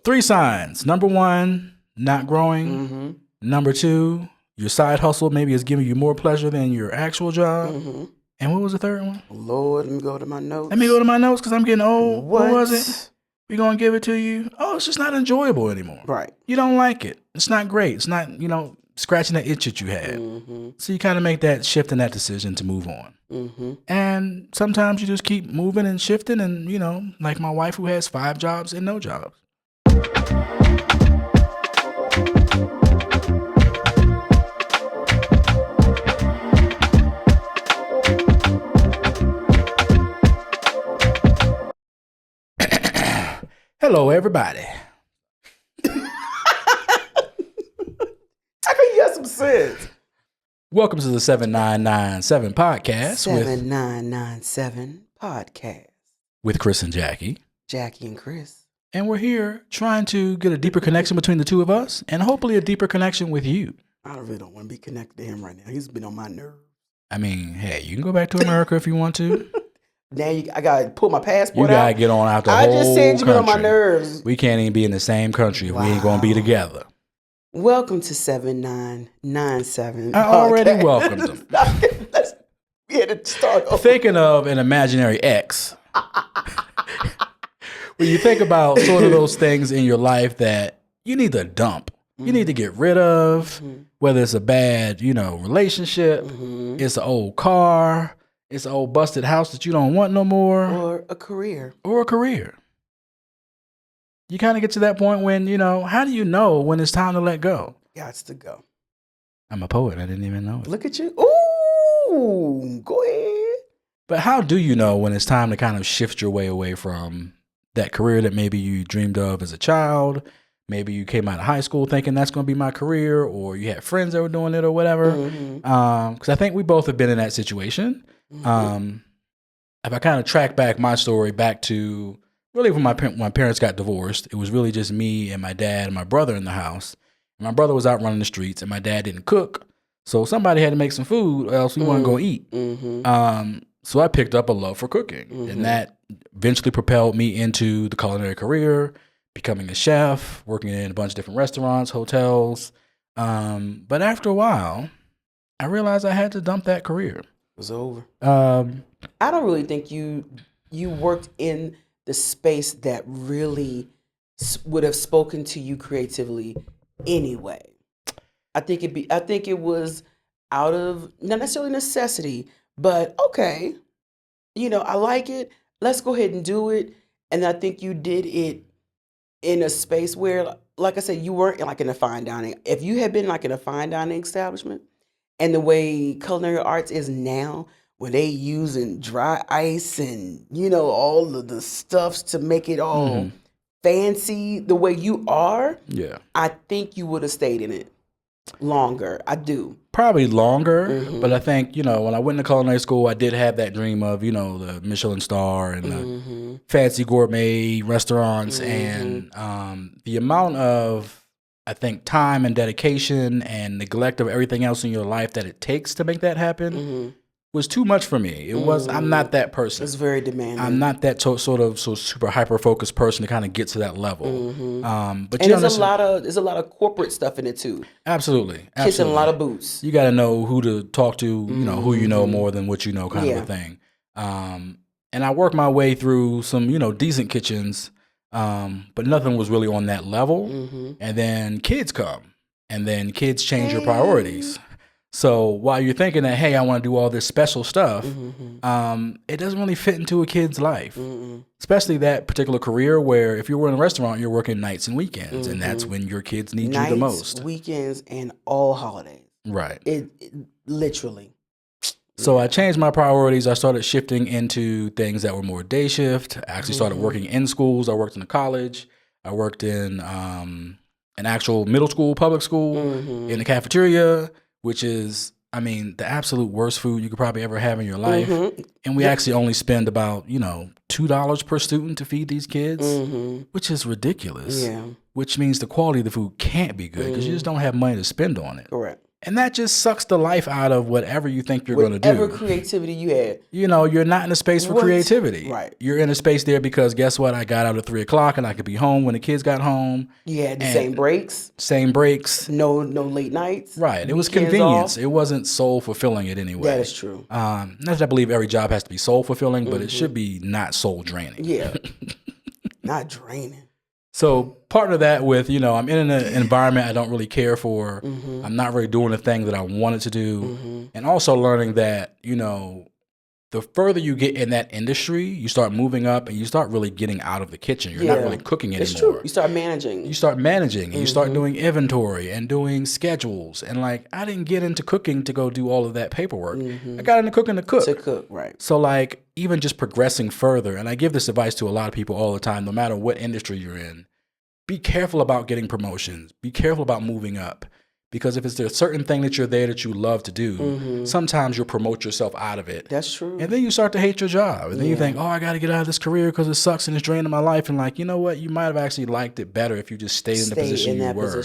3 signs. Number 1, not growing. Mm-hmm. Number 2, your side hustle maybe is giving you more pleasure than your actual job. Mm-hmm. And what was the third one? Lord, let me go to my notes. Let me go to my notes because I'm getting old. What was it? What? We gonna give it to you. Oh, it's just not enjoyable anymore. Right. You don't like it. It's not great. It's not, scratching that itch that you had. Mm-hmm. So you kind of make that shift and that decision to move on. Mm-hmm. And sometimes you just keep moving and shifting and, like my wife who has 5 jobs and no jobs. Hello, everybody. I think you have some sense. Welcome to the 7997 podcast 7997 podcast with Chris and Jackie. Jackie and Chris. And we're here trying to get a deeper connection between the two of us and hopefully a deeper connection with you. I really don't want to be connected to him right now. He's been on my nerves. I mean, hey, you can go back to America if you want to. Now I got to pull my passport You out. got to get on out the I whole just said you've been on my country. nerves. We can't even be in the same country if we ain't going to be together. Welcome to 7997. I already welcomed them. Let's get it started. Thinking of an imaginary ex. When you think about sort of those things in your life that you need to dump, you need to get rid of, whether it's a bad, relationship, it's an old car, it's an old busted house that you don't want no more. Or a career. You kind of get to that point when, how do you know when it's time to let go? Gots to go. I'm a poet. I didn't even know it. Look at you. Ooh, go ahead. But how do you know when it's time to kind of shift your way away from that career that maybe you dreamed of as a child? Maybe you came out of high school thinking that's going to be my career, or you had friends that were doing it or whatever. Because I think we both have been in that situation. If I kind of track back my story back to really when my parents got divorced, it was really just me and my dad and my brother in the house. And my brother was out running the streets and my dad didn't cook. So somebody had to make some food or else we weren't going to eat. So I picked up a love for cooking and that eventually propelled me into the culinary career, becoming a chef, working in a bunch of different restaurants, hotels. But after a while, I realized I had to dump that career. It was over. I don't really think you worked in the space that really would have spoken to you creatively anyway. I think it was out of not necessarily necessity, but okay, I like it. Let's go ahead and do it. And I think you did it in a space where, like I said, you weren't like in a fine dining. If you had been like in a fine dining establishment, and the way culinary arts is now, where they using dry ice and, all of the stuffs to make it all fancy the way you are, I think you would have stayed in it longer. I do. Probably longer, but I think, when I went to culinary school, I did have that dream of, the Michelin star and the fancy gourmet restaurants and the amount of, I think, time and dedication and neglect of everything else in your life that it takes to make that happen was too much for me. It was. I'm not that person. It's very demanding. I'm not that super hyper focused person to kind of get to that level. But and there's a lot of corporate stuff in it too. Absolutely. Kissing a lot of boots. You got to know who to talk to. Who you know more than what you know, kind of a thing. And I worked my way through some decent kitchens, but nothing was really on that level. And then kids come, and then kids change your priorities. So while you're thinking that, hey, I want to do all this special stuff, it doesn't really fit into a kid's life, especially that particular career where if you're in a restaurant, you're working nights and weekends, and that's when your kids need you the most. Weekends, and all holidays. Right. It literally. So I changed my priorities. I started shifting into things that were more day shift. I actually started working in schools. I worked in a college. I worked in an actual middle school, public school, in the cafeteria, which is, the absolute worst food you could probably ever have in your life. And we actually only spend about, $2 per student to feed these kids, which is ridiculous. Yeah. Which means the quality of the food can't be good because you just don't have money to spend on it. Correct. And that just sucks the life out of whatever you think you're going to do. Whatever creativity you had. You know, you're not in a space for creativity. Right. You're in a space there because guess what? I got out at 3 o'clock and I could be home when the kids got home. You had the same breaks. Same breaks. No late nights. Right. It was convenience. It wasn't soul fulfilling it anyway. That is true. Not that I believe every job has to be soul fulfilling, but it should be not soul draining. Yeah. Not draining. So partner that with, you know, I'm in an environment I don't really care for. I'm not really doing the thing that I wanted to do. And also learning that, you know, the further you get in that industry, you start moving up and you start really getting out of the kitchen. You're not really cooking anymore. It's true. You start managing. And you start doing inventory and doing schedules. And like, I didn't get into cooking to go do all of that paperwork. I got into cooking to cook. To cook, right. So like, even just progressing further, and I give this advice to a lot of people all the time, no matter what industry you're in, be careful about getting promotions. Be careful about moving up. Because if it's a certain thing that you're there that you love to do, sometimes you'll promote yourself out of it. That's true. And then you start to hate your job. And then you think, oh, I got to get out of this career because it sucks and it's draining my life. And like, you know what? You might have actually liked it better if you just stayed in the position you were.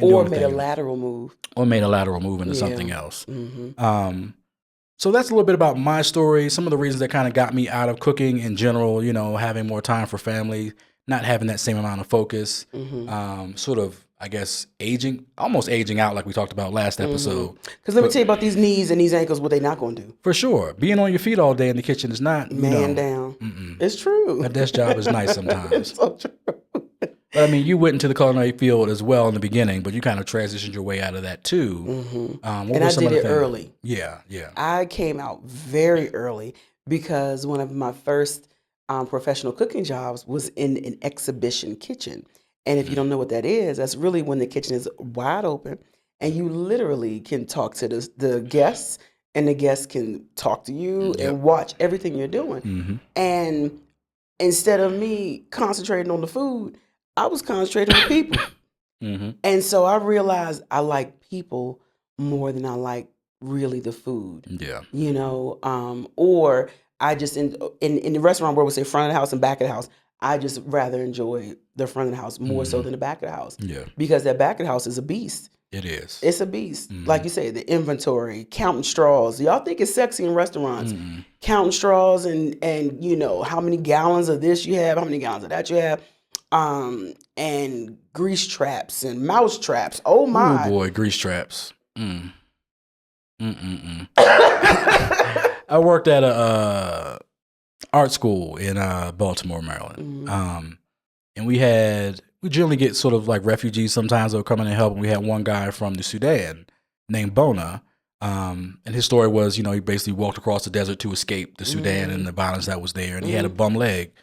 Or made a lateral move. Or made a lateral move into something else. So that's a little bit about my story. Some of the reasons that kind of got me out of cooking in general, you know, having more time for family, not having that same amount of focus, sort of, I guess, almost aging out like we talked about last episode. Because let me tell you about these knees and these ankles, what they not going to do. For sure. Being on your feet all day in the kitchen is not, down. It's true. A desk job is nice sometimes. It's so true. But I mean, you went into the culinary field as well in the beginning, but you kind of transitioned your way out of that too. And I did it early. Yeah. I came out very early because one of my first professional cooking jobs was in an exhibition kitchen. And if you don't know what that is, that's really when the kitchen is wide open and you literally can talk to the guests and the guests can talk to you and watch everything you're doing. And instead of me concentrating on the food, I was concentrating on people. And so I realized I like people more than I like really the food. Yeah. You know, or I just, in the restaurant world, we say front of the house and back of the house. I just rather enjoy the front of the house more so than the back of the house. Yeah. Because that back of the house is a beast. It is. It's a beast. Like you say, the inventory, counting straws. Y'all think it's sexy in restaurants. Counting straws and you know, how many gallons of this you have, how many gallons of that you have. And grease traps and mouse traps. Oh my. Oh boy, grease traps. I worked at a art school in Baltimore, Maryland. And we generally get sort of like refugees sometimes that will come in and help. And we had one guy from the Sudan named Bona. And his story was, you know, he basically walked across the desert to escape the Sudan and the violence that was there. And he had a bum leg.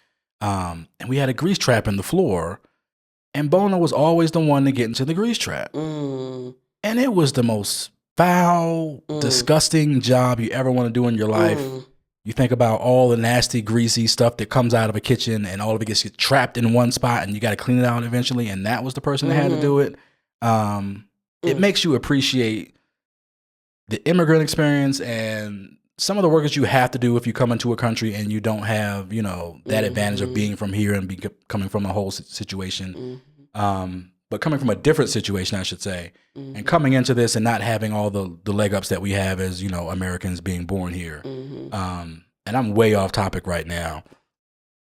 And we had a grease trap in the floor. And Bona was always the one to get into the grease trap. And it was the most foul, disgusting job you ever want to do in your life. You think about all the nasty, greasy stuff that comes out of a kitchen and all of it gets trapped in one spot and you got to clean it out eventually. And that was the person that had to do it. It makes you appreciate the immigrant experience and some of the work that you have to do if you come into a country and you don't have, you know, that advantage of being from here and coming from a whole situation. But coming from a different situation, I should say, and coming into this and not having all the leg ups that we have as, you know, Americans being born here. And I'm way off topic right now.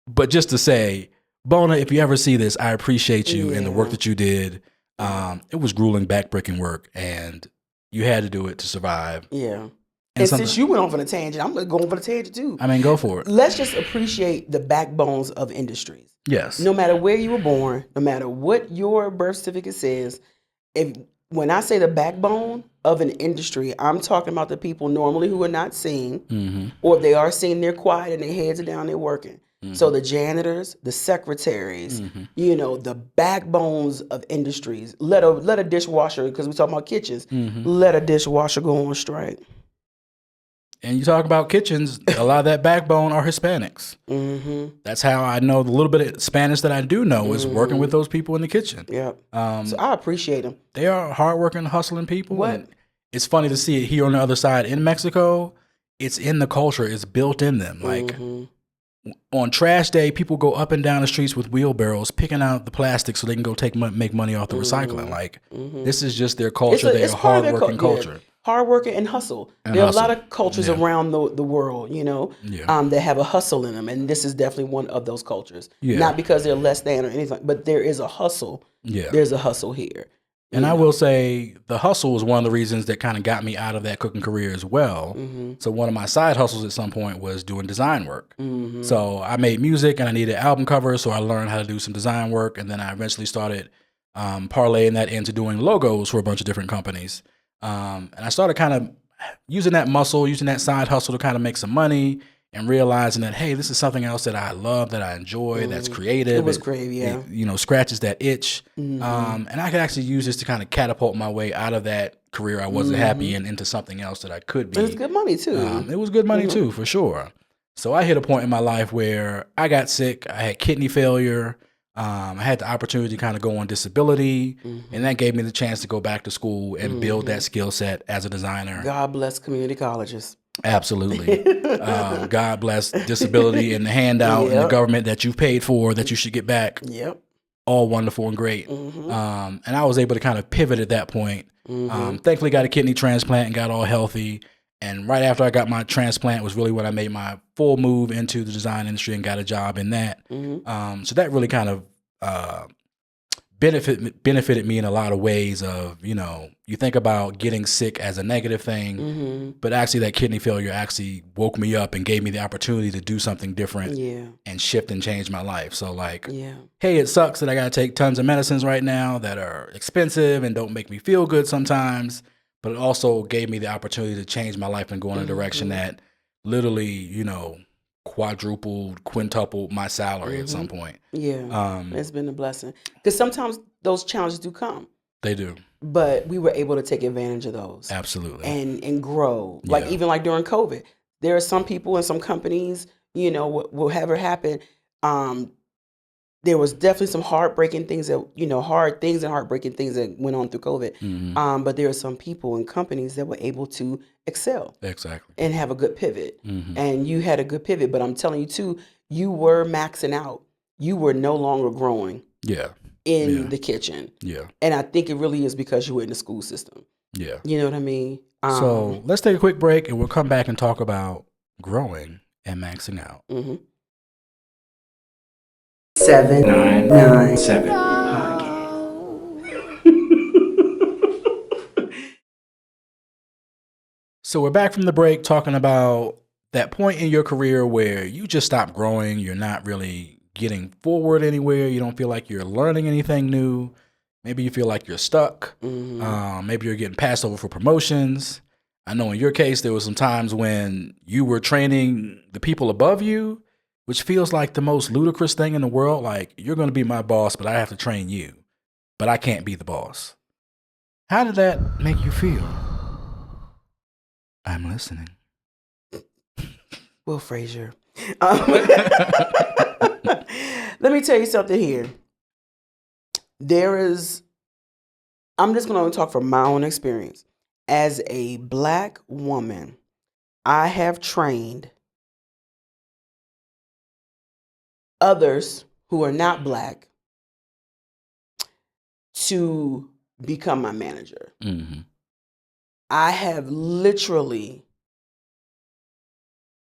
But just to say, Bona, if you ever see this, I appreciate you and the work that you did. It was grueling, backbreaking work, and you had to do it to survive. Yeah. And since you went off on a tangent, I'm going to go on for the tangent too. I mean, go for it. Let's just appreciate the backbones of industries. Yes. No matter where you were born, no matter what your birth certificate says, when I say the backbone of an industry, I'm talking about the people normally who are not seen, or if they are seen, they're quiet and their heads are down, they're working. So the janitors, the secretaries, you know, the backbones of industries. Let a dishwasher, because we're talking about kitchens, let a dishwasher go on strike. And you talk about kitchens, a lot of that backbone are Hispanics. That's how I know the little bit of Spanish that I do know is working with those people in the kitchen. Yeah. So I appreciate them. They are hardworking, hustling people. What? It's funny to see it here on the other side in Mexico. It's in the culture. It's built in them. Like on trash day, people go up and down the streets with wheelbarrows, picking out the plastic so they can go make money off the recycling. Like, this is just their culture. They're a hardworking culture. Hardworking and hustle. There are a lot of cultures around the world, that have a hustle in them. And this is definitely one of those cultures. Yeah. Not because they're less than or anything, but there is a hustle. Yeah. There's a hustle here. And I will say the hustle was one of the reasons that kind of got me out of that cooking career as well. So one of my side hustles at some point was doing design work. So I made music and I needed album covers, so I learned how to do some design work. And then I eventually started parlaying that into doing logos for a bunch of different companies. And I started kind of using that muscle, using that side hustle to kind of make some money and realizing that, hey, this is something else that I love, that I enjoy, that's creative. It was creative, yeah. It, scratches that itch. And I could actually use this to kind of catapult my way out of that career I wasn't happy in into something else that I could be. It was good money, too. It was good money, too, for sure. So I hit a point in my life where I got sick. I had kidney failure. I had the opportunity to kind of go on disability, and that gave me the chance to go back to school and build that skill set as a designer. God bless community colleges. Absolutely. God bless disability and the handout and the government that you've paid for that you should get back. Yep. All wonderful and great. And I was able to kind of pivot at that point. Thankfully got a kidney transplant and got all healthy. And right after I got my transplant was really when I made my full move into the design industry and got a job in that. So that really kind of benefited me in a lot of ways of, you think about getting sick as a negative thing, but actually that kidney failure actually woke me up and gave me the opportunity to do something different and shift and change my life. So like, hey, it sucks that I got to take tons of medicines right now that are expensive and don't make me feel good sometimes, but it also gave me the opportunity to change my life and go in a direction that literally, quadrupled, quintupled my salary at some point. Yeah, it's been a blessing. Because sometimes those challenges do come. They do. But we were able to take advantage of those. Absolutely. And grow. Like even like during COVID, there are some people and some companies, whatever happened, there was definitely some heartbreaking things that, hard things and heartbreaking things that went on through COVID. But there are some people and companies that were able to excel. Exactly. And have a good pivot. And you had a good pivot. But I'm telling you, too, you were maxing out. You were no longer growing in the kitchen. Yeah. And I think it really is because you were in the school system. Yeah. You know what I mean? So let's take a quick break and we'll come back and talk about growing and maxing out. 797 So we're back from the break talking about that point in your career where you just stopped growing. You're not really getting forward anywhere. You don't feel like you're learning anything new. Maybe you feel like you're stuck. Maybe you're getting passed over for promotions. I know in your case, there were some times when you were training the people above you, which feels like the most ludicrous thing in the world. Like, you're going to be my boss, but I have to train you. But I can't be the boss. How did that make you feel? I'm listening. Will Frazier. Let me tell you something here. I'm just going to talk from my own experience. As a Black woman, I have trained others who are not Black to become my manager. I have literally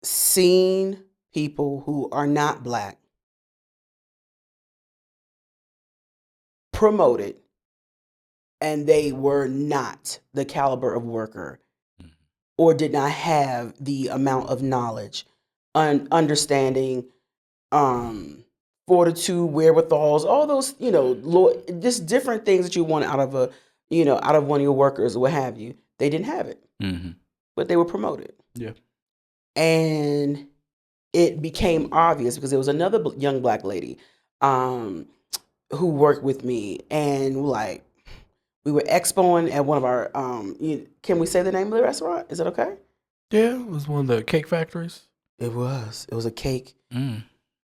seen people who are not Black promoted, and they were not the caliber of worker or did not have the amount of knowledge, understanding, fortitude, wherewithals, all those, just different things that you want out of out of one of your workers or what have you. They didn't have it, but they were promoted. Yeah. And it became obvious because there was another young Black lady who worked with me, and we were expoing at one of our, can we say the name of the restaurant? Is it okay? Yeah, it was one of the cake factories. It was a cake.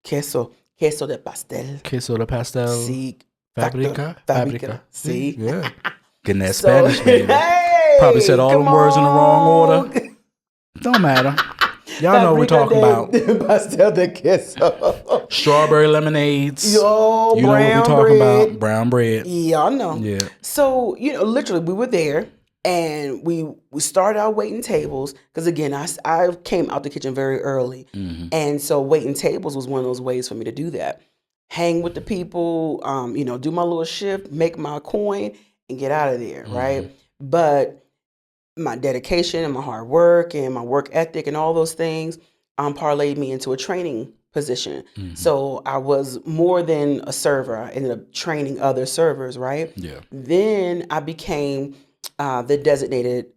Queso de pastel. Queso de pastel. Sí. Fabrica. See? Yeah. Getting that Spanish, baby. Hey, probably said all them words in the wrong order. Don't matter. Y'all know what we're talking about. Pastel de queso. Strawberry lemonades. Yo, you know what we're talking about. Brown bread. Yeah, I know. Yeah. So, literally we were there and we started out waiting tables because, again, I came out the kitchen very early. Mm-hmm. And so waiting tables was one of those ways for me to do that. Hang with the people, do my little shift, make my coin, and get out of there, right? But my dedication and my hard work and my work ethic and all those things parlayed me into a training position. So I was more than a server. I ended up training other servers, right? Yeah. Then I became the designated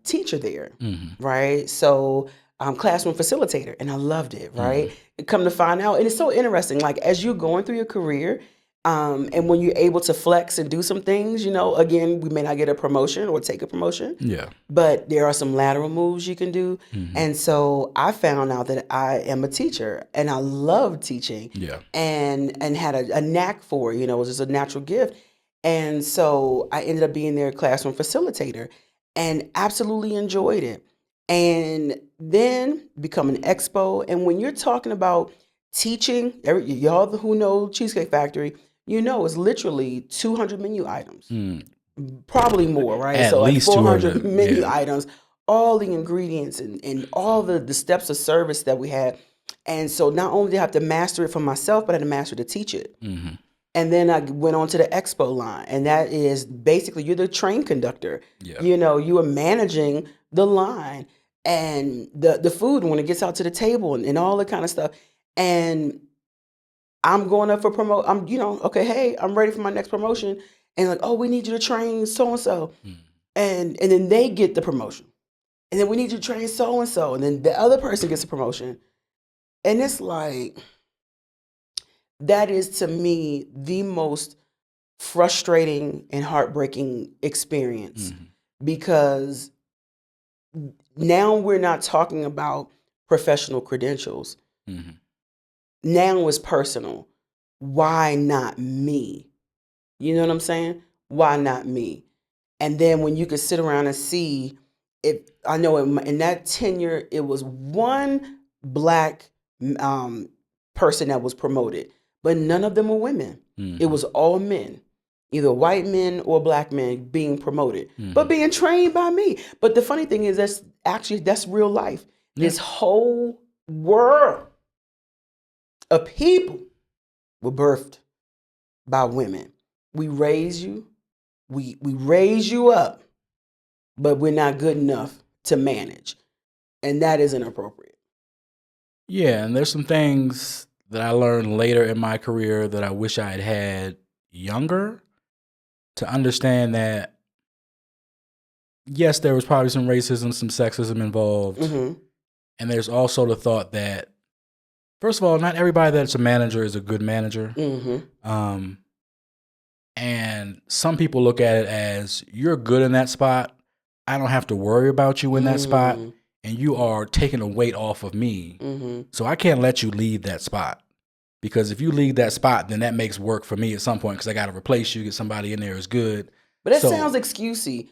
teacher there, right? So classroom facilitator, and I loved it, right? Come to find out, and it's so interesting, like as you're going through your career, and when you're able to flex and do some things, again, we may not get a promotion or take a promotion, but there are some lateral moves you can do. And so I found out that I am a teacher, and I love teaching, and had a knack for it, it was just a natural gift. And so I ended up being their classroom facilitator and absolutely enjoyed it. And then become an expo. And when you're talking about teaching, y'all who know Cheesecake Factory, it's literally 200 menu items. Probably more, right? At so least like 400 200 menu items, all the ingredients and all the steps of service that we had. And so not only did I have to master it for myself, but I had to master to teach it. And then I went on to the expo line, and that is basically you're the train conductor. You are managing the line and the food when it gets out to the table and all that kind of stuff. And I'm going up for promote. I'm okay. Hey, I'm ready for my next promotion. And like, oh, we need you to train so and so, and then they get the promotion, and then we need you to train so and so, and then the other person gets a promotion, and it's like. That is, to me, the most frustrating and heartbreaking experience because now we're not talking about professional credentials. Now it's personal. Why not me? You know what I'm saying? Why not me? And then when you could sit around and see, I know in that tenure, it was one black person that was promoted. But none of them were women. It was all men, either white men or black men being promoted, but being trained by me. But the funny thing is that's real life. This whole world of people were birthed by women. We raise you, we raise you up, but we're not good enough to manage. And that is inappropriate. Yeah, and there's some things that I learned later in my career that I wish I had had younger to understand that, yes, there was probably some racism, some sexism involved. And there's also the thought that, first of all, not everybody that's a manager is a good manager. And some people look at it as, you're good in that spot. I don't have to worry about you in that spot. And you are taking a weight off of me. So I can't let you leave that spot. Because if you leave that spot, then that makes work for me at some point because I got to replace you, get somebody in there who's good. But that sounds excusey.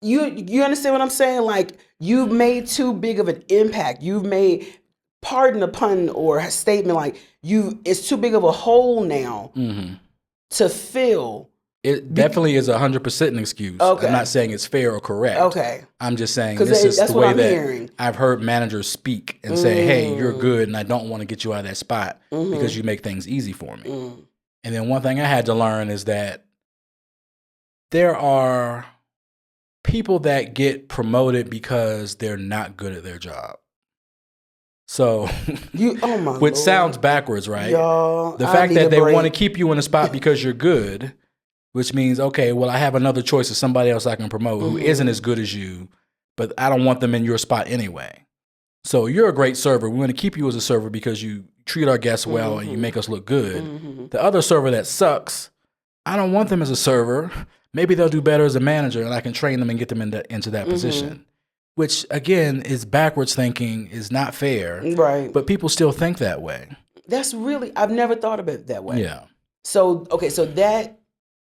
You understand what I'm saying? Like, you've made too big of an impact. You've made, pardon the pun or a statement, like, it's too big of a hole now to fill. It definitely is 100% an excuse. Okay. I'm not saying it's fair or correct. Okay. I'm just saying this is the way that I've heard managers speak and say, hey, you're good and I don't want to get you out of that spot because you make things easy for me. And then one thing I had to learn is that there are people that get promoted because they're not good at their job. So, which sounds backwards, right? Y'all, the fact that they want to keep you in a spot because you're good, which means, okay, well, I have another choice of somebody else I can promote who isn't as good as you, but I don't want them in your spot anyway. So you're a great server. We want to keep you as a server because you treat our guests well and you make us look good. The other server that sucks, I don't want them as a server. Maybe they'll do better as a manager and I can train them and get them into that position. Which, again, is backwards thinking, is not fair. Right. But people still think that way. That's really, I've never thought of it that way. Yeah. So, okay, so that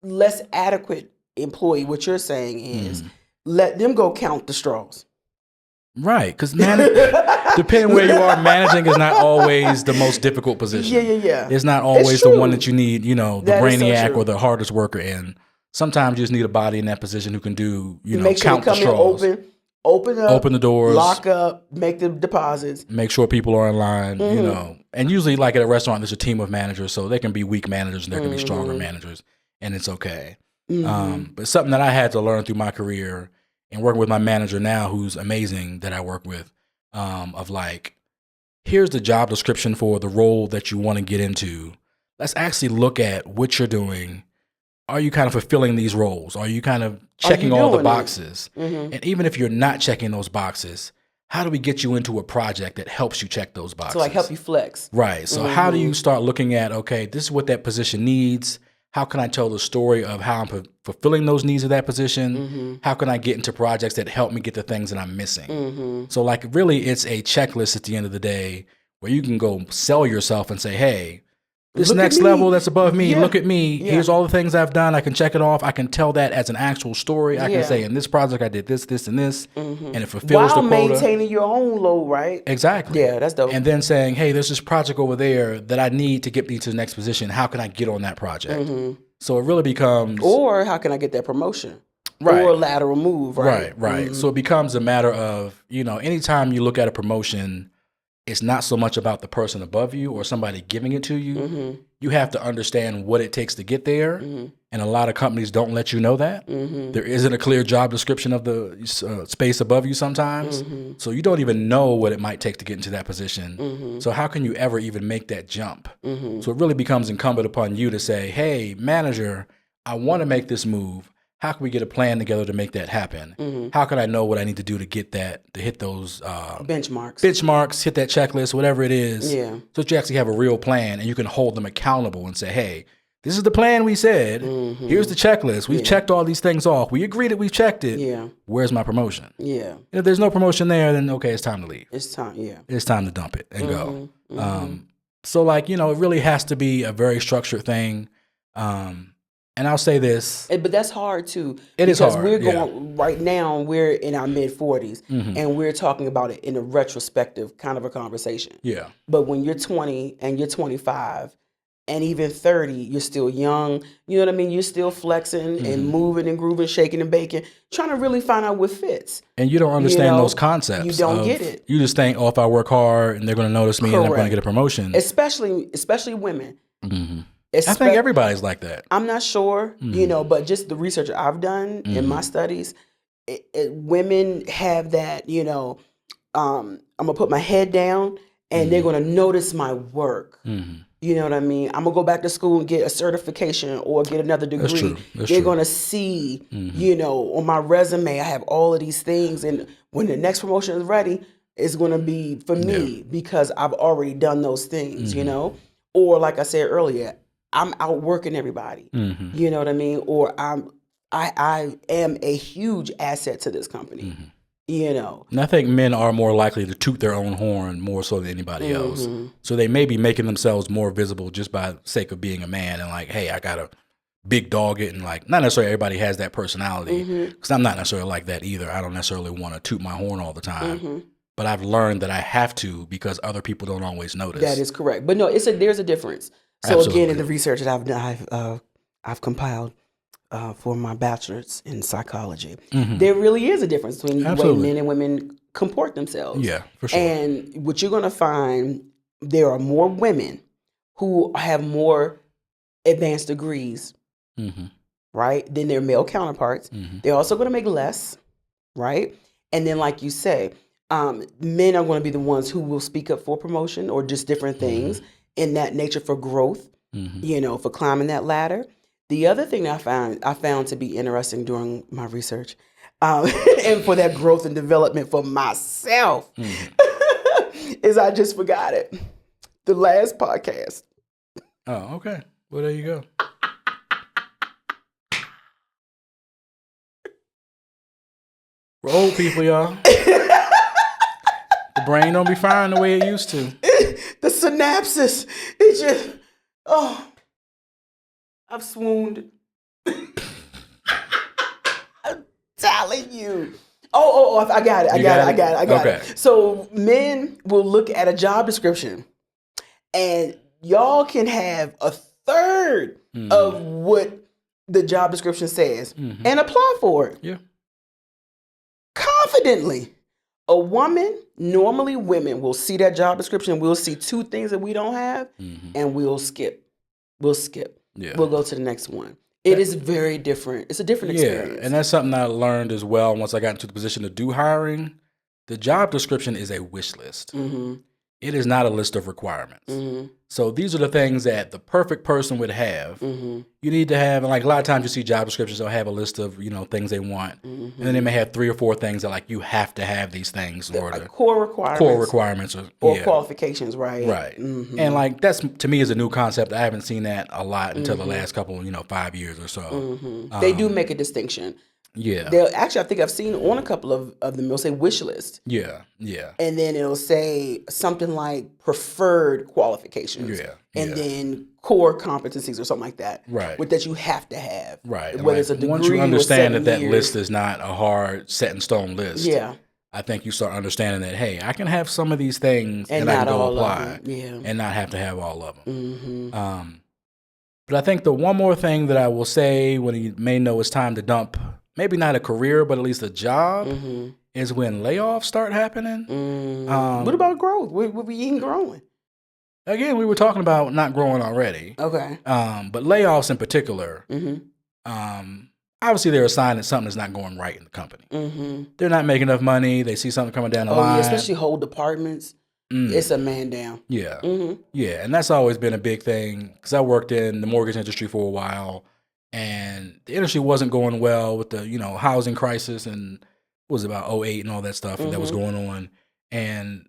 less adequate employee, what you're saying is, let them go count the straws. Right, because depending where you are, managing is not always the most difficult position. Yeah. It's not always the one that you need, the That is so brainiac true. or the hardest worker in. Sometimes you just need a body in that position who can do, Make sure count they the come in straws. open up, Open the doors. lock up, make the deposits. Make sure people are in line, And usually, like at a restaurant, there's a team of managers, so there can be weak managers and there can be stronger managers, and it's okay. But something that I had to learn through my career and working with my manager now, who's amazing, that I work with, of like, here's the job description for the role that you want to get into. Let's actually look at what you're doing. Are you kind of fulfilling these roles? Are you kind of checking all the boxes? And even if you're not checking those boxes, how do we get you into a project that helps you check those boxes? To like help you flex. Right. So how do you start looking at, okay, this is what that position needs. How can I tell the story of how I'm fulfilling those needs of that position? How can I get into projects that help me get the things that I'm missing? So like really it's a checklist at the end of the day where you can go sell yourself and say, hey, this next level that's above me, look at me. Here's all the things I've done. I can check it off. I can tell that as an actual story. I can say, in this project, I did this, this, and this, and it fulfills the quota. While maintaining your own load, right? Exactly. Yeah, that's dope. And then saying, hey, there's this project over there that I need to get me to the next position. How can I get on that project? So it really becomes... Or how can I get that promotion? Right. Or a lateral move, right? Right. So it becomes a matter of, anytime you look at a promotion, it's not so much about the person above you or somebody giving it to you. You have to understand what it takes to get there. And a lot of companies don't let you know that. There isn't a clear job description of the space above you sometimes. So you don't even know what it might take to get into that position. So how can you ever even make that jump? So it really becomes incumbent upon you to say, hey, manager, I want to make this move. How can we get a plan together to make that happen? How can I know what I need to do to get that, to hit those benchmarks, hit that checklist, whatever it is. Yeah. So that you actually have a real plan and you can hold them accountable and say, hey, this is the plan we said. Here's the checklist. We've checked all these things off. We agreed that we've checked it. Yeah. Where's my promotion? Yeah. And if there's no promotion there, then okay, it's time to leave. It's time, yeah. It's time to dump it and go. So like, it really has to be a very structured thing. And I'll say this. But that's hard too. It is hard. Because we're going, right now, we're in our mid-40s and we're talking about it in a retrospective kind of a conversation. Yeah. But when you're 20 and you're 25 and even 30, you're still young. You know what I mean? You're still flexing and moving and grooving, shaking and baking, trying to really find out what fits. And you don't understand those concepts. You don't get it. You just think, oh, if I work hard and they're going to notice me and I'm going to get a promotion. Especially women. I think everybody's like that. I'm not sure, but just the research I've done in my studies, women have that, I'm going to put my head down and they're going to notice my work. You know what I mean? I'm going to go back to school and get a certification or get another degree. That's true. They're going to see, on my resume, I have all of these things. And when the next promotion is ready, it's going to be for me because I've already done those things, Or like I said earlier, I'm outworking everybody. You know what I mean? Or I am a huge asset to this company. And I think men are more likely to toot their own horn more so than anybody else. So they may be making themselves more visible just by sake of being a man and like, hey, I got a big dog it, and like, not necessarily everybody has that personality because I'm not necessarily like that either. I don't necessarily want to toot my horn all the time. But I've learned that I have to because other people don't always notice. That is correct. But no, there's a difference. So again, in the research that I've done, I've compiled for my bachelor's in psychology, there really is a difference between the way men and women comport themselves. Yeah, for sure. And what you're going to find, there are more women who have more advanced degrees, right, than their male counterparts. They're also going to make less, right? And then, like you say, men are going to be the ones who will speak up for promotion or just different things in that nature for growth, for climbing that ladder. The other thing I found to be interesting during my research, and for that growth and development for myself, is I just forgot it. The last podcast. Oh, okay. Well, there you go. We're old people, y'all. The brain don't be firing the way it used to. The synapses, it just, I've swooned. I'm telling you. I got it. I got Okay. it. So men will look at a job description and y'all can have a third of what the job description says and apply for it. Yeah. Confidently. A woman, normally women will see that job description, we'll see two things that we don't have, and we'll skip. Yeah. We'll go to the next one. It is very different. It's a different experience. And that's something I learned as well once I got into the position to do hiring. The job description is a wish list. It is not a list of requirements. So these are the things that the perfect person would have. You need to have, and like a lot of times you see job descriptions, they'll have a list of, things they want. And then they may have 3 or 4 things that like, you have to have these things in order. Core requirements. Or qualifications, right? Right. And like, that's, to me, is a new concept. I haven't seen that a lot until the last couple, 5 years or so. They do make a distinction. Yeah. They'll actually, I think I've seen on a couple of them, they'll say wish list. Yeah. And then it'll say something like preferred qualifications. Yeah. And then core competencies or something like that. Right. With that you have to have. Right. Whether it's a degree once you understand or that years. list is not a hard set in stone list. Yeah. I think you start understanding that, hey, I can have some of these things And I can not go all apply of them. Yeah. and not have to have all of them. But I think the one more thing that I will say when you may know it's time to dump, maybe not a career, but at least a job, is when layoffs start happening. What about growth? What we even growing? Again, we were talking about not growing already. Okay. But layoffs in particular, obviously they're a sign that something is not going right in the company. They're not making enough money. They see something coming down the line. Yeah, especially whole departments. It's a man down. Yeah. Yeah, and that's always been a big thing because I worked in the mortgage industry for a while, and the industry wasn't going well with the, housing crisis and what was it, about 2008 and all that stuff that was going on. And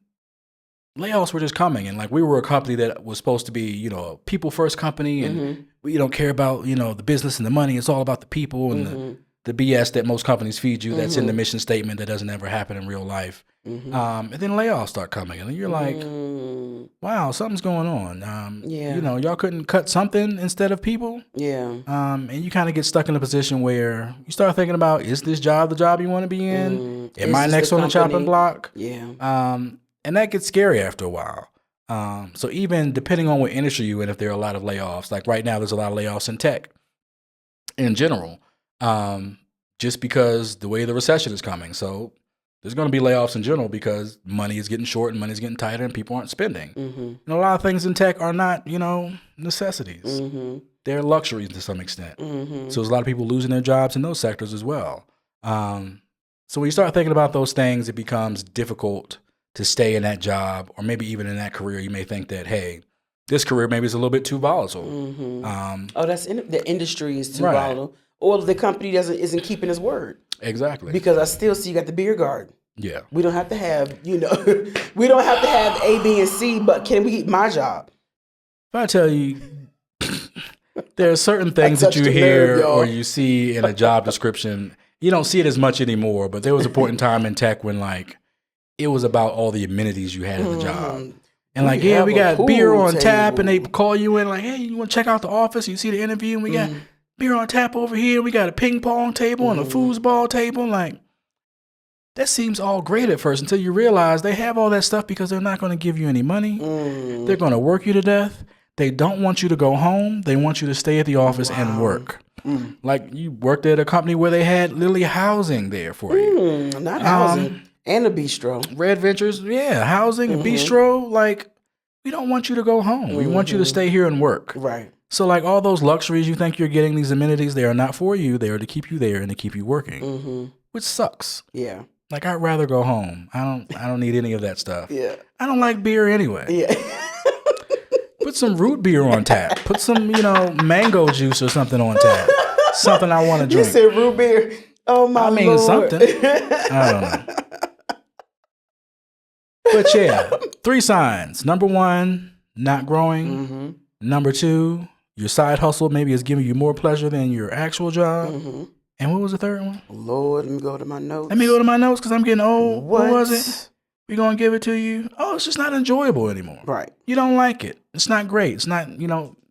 layoffs were just coming. And like we were a company that was supposed to be, a people first company, and we don't care about, the business and the money. It's all about the people and the BS that most companies feed you that's in the mission statement that doesn't ever happen in real life. And then layoffs start coming, and then you're like, wow, something's going on. Y'all couldn't cut something instead of people. Yeah. And you kind of get stuck in a position where you start thinking about, is this job the job you want to be in? Am I next on the chopping block? Yeah. And that gets scary after a while. So even depending on what industry you're in, if there are a lot of layoffs, like right now, there's a lot of layoffs in tech in general, just because the way the recession is coming. So there's going to be layoffs in general because money is getting short and money is getting tighter and people aren't spending. And a lot of things in tech are not, necessities. They're luxuries to some extent. So there's a lot of people losing their jobs in those sectors as well. So when you start thinking about those things, it becomes difficult to stay in that job, or maybe even in that career. You may think that, hey, this career maybe is a little bit too volatile. The industry is too volatile, or the company isn't keeping its word. Exactly. Because I still see you got the beer garden. Yeah. We don't have to have, we don't have to have A, B, and C, but can we keep my job? If I tell you, there are certain things that you hear or you see in a job description. You don't see it as much anymore, but there was a point in time in tech when like it was about all the amenities you had at the job. And like, we got beer on tap, and they call you in like, hey, you want to check out the office? You see the interview, and we got beer on tap over here. We got a ping pong table and a foosball table. Like, that seems all great at first until you realize they have all that stuff because they're not going to give you any money. They're going to work you to death. They don't want you to go home. They want you to stay at the office and work. Like, you worked at a company where they had literally housing there for you. Not housing. And a bistro. Red Ventures, housing, a bistro. Like, we don't want you to go home. We want you to stay here and work. Right. So, like, all those luxuries you think you're getting, these amenities, they are not for you. They are to keep you there and to keep you working, which sucks. Yeah. Like, I'd rather go home. I don't need any of that stuff. Yeah. I don't like beer anyway. Yeah. Put some root beer on tap. Put some, mango juice or something on tap. Something I want to drink. You said root beer. Oh, my Lord. Something. I don't know. But yeah, 3 signs. Number 1, not growing. Number 2, your side hustle maybe is giving you more pleasure than your actual job. And what was the third one? Lord, let me go to my notes. Let me go to my notes because I'm getting old. What was it? We're going to give it to you. Oh, it's just not enjoyable anymore. Right. You don't like it. It's not great. It's not,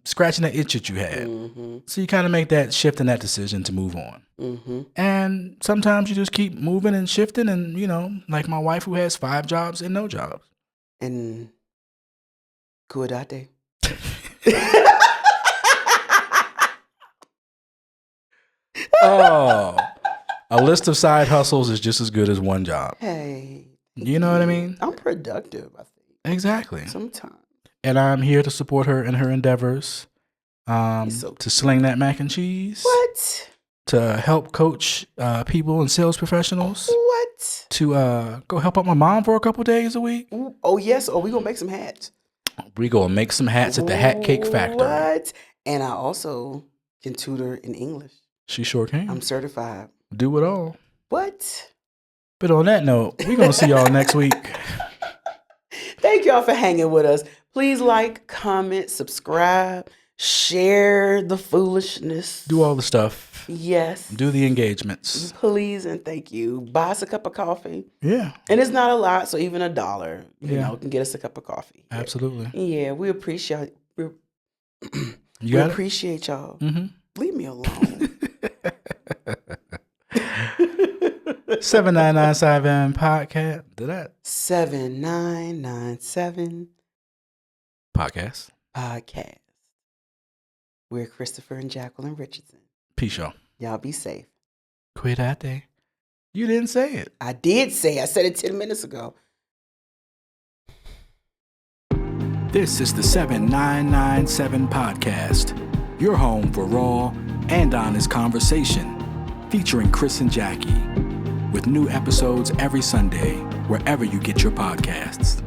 scratching that itch that you had. Mm-hmm. So you kind of make that shift and that decision to move on. Mm-hmm. And sometimes you just keep moving and shifting. And, you know, like my wife who has 5 jobs and no jobs. And cuídate. Oh, a list of side hustles is just as good as one job. Hey. You know what I mean? I'm productive, I think. Exactly. Sometimes. And I'm here to support her in her endeavors. So To sling that mac and cheese. What? To help coach people and sales professionals. What? To go help out my mom for a couple days a week. Ooh, oh, yes. Oh, we going to make some hats. We going to make some hats at the Hat Cake Factory. What? And I also can tutor in English. She sure can. I'm certified. Do it all. What? But on that note, we're going to see y'all next week. Thank y'all for hanging with us. Please like, comment, subscribe, share the foolishness. Do all the stuff. Yes. Do the engagements. Please and thank you. Buy us a cup of coffee. Yeah. And it's not a lot, so even $1, you know, can get us a cup of coffee. Absolutely. Yeah, we appreciate we appreciate y'all. Mm-hmm. Leave me alone. 7997 podcast. Did that? 7997 Podcast. podcast. We're Christopher and Jacqueline Richardson. Peace, y'all. Y'all be safe. Cuídate. You didn't say it. I did say. I said it 10 minutes ago. This is the 7997 podcast. Your home for raw and honest conversation. Featuring Chris and Jackie. With new episodes every Sunday, wherever you get your podcasts.